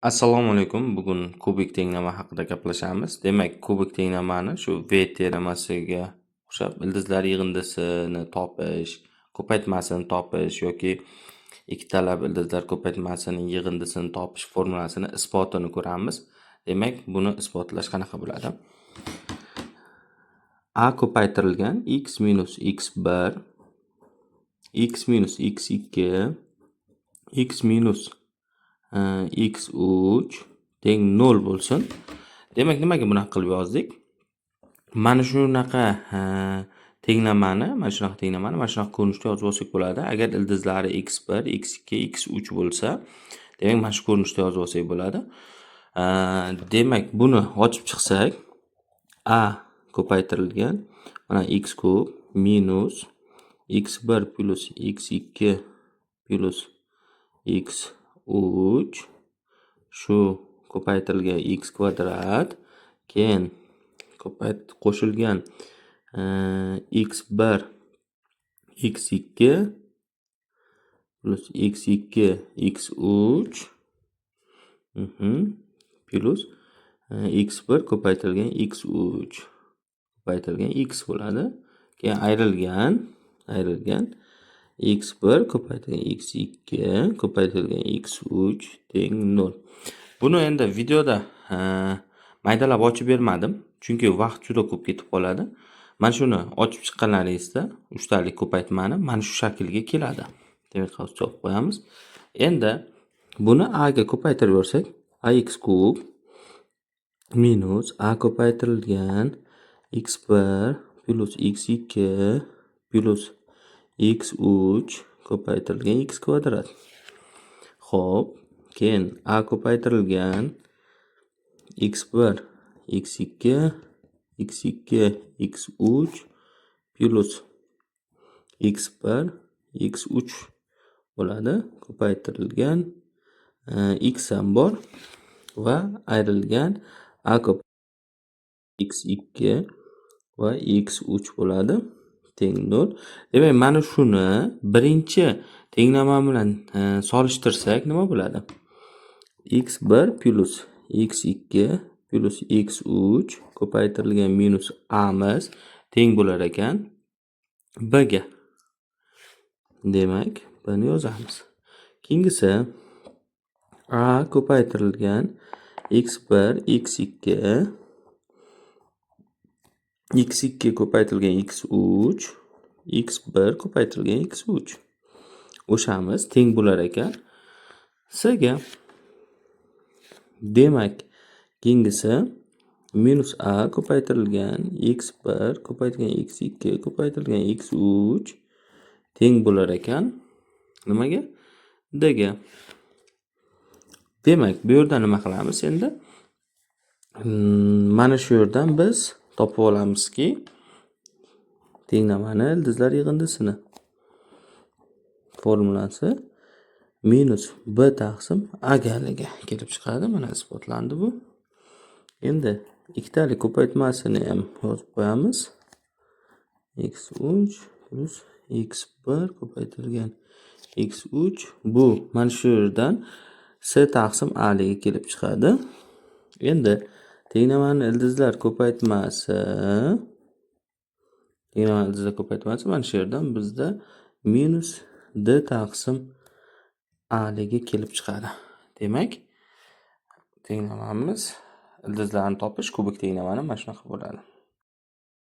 Assalomu alaykum. Bugun kubik tenglama haqida gaplashamiz. Demak, kubik tenglamani shu V teoremasiga o'xshab ildizlar yig'indisini topish, ko'paytmasini topish yoki ikkitalab ildizlar ko'paytmasining yig'indisini topish formulasini isbotini ko'ramiz. Demak, buni isbotlash qanaqa bo'ladi? A ko'paytirilgan x minus x1 x minus x2 x minus x3 teng 0 bo'lsin. Demak, nimaga bunaqa qilib yozdik? Mana shunaqa tenglamani, mana shunaqa ko'rinishda yozib olsak bo'ladi. Agar ildizlari x1, x2, x3 bo'lsa, demak mana shu ko'rinishda yozib olsak bo'ladi. Demak, buni ochib chiqsak, a ko'paytirilgan mana x kub minus x1 plus x2 plus x3 shu ko'paytirilgan x kvadrat keyin qo'shilgan x1 x2 plus x2 x3 plus x1 ko'paytirilgan x3 ko'paytirilgan x bo'ladi. Keyin ayrilgan x1 ko'paytirilgan x2 ko'paytirilgan x3 teng 0. Buni endi videoda maydalab ochib bermadim, chunki vaqt juda ko'p ketib qoladi. Mana shuni ochib chiqqanlaringizda uchtalik ko'paytmani mana shu shaklga keladi. Demak, hozir chopib qo'yamiz. Endi buni a ga ko'paytirib yorsak, ax kub minus a ko'paytirilgan x1 plus x2 plus x3 ko'paytirilgan x kvadrat. Xo'p, keyin a ko'paytirilgan x1 x2 x2 x3 plus x1 x3 bo'ladi. Ko'paytirilgan x ham bor va ayrilgan a x2 va x3 bo'ladi. Teng 0. Demak, mana shuni birinchi tenglama bilan solishtirsak nima bo'ladi? x1 plus x2 plus x3 ko'paytirilgan minus amiz teng bo'lar ekan b ga. Demak, buni yozamiz. Keyingisi a ko'paytirilgan x1 x2 x2 ko'paytirilgan x3 x1 ko'paytirilgan x3 o'shamiz teng bo'lar ekan s ga. Demak, keyingisi minus a ko'paytirilgan x1 ko'paytirilgan x2 ko'paytirilgan x3 teng bo'lar ekan nimaga? D ga. Demak, bu yerda nima qilamiz endi? Mana shu yerdan biz topib olamizki, tenglamani ildizlar yig'indisini formulasi minus b taqsim a galigi kelib chiqadi. Mana isbotlandi bu. Endi ikkitalik ko'paytmasini ham yozib qo'yamiz. x3 plus x1 ko'paytirilgan x3 bu mana shu yerdan s taqsim a ligi kelib chiqadi. Endi tenglamani ildizlar ko'paytmasi mana shu yerdan bizda minus d taqsim a ligi kelib chiqadi. Demak, tenglamamiz ildizlarni topish kubik tenglamani mana shunaqa bo'ladi.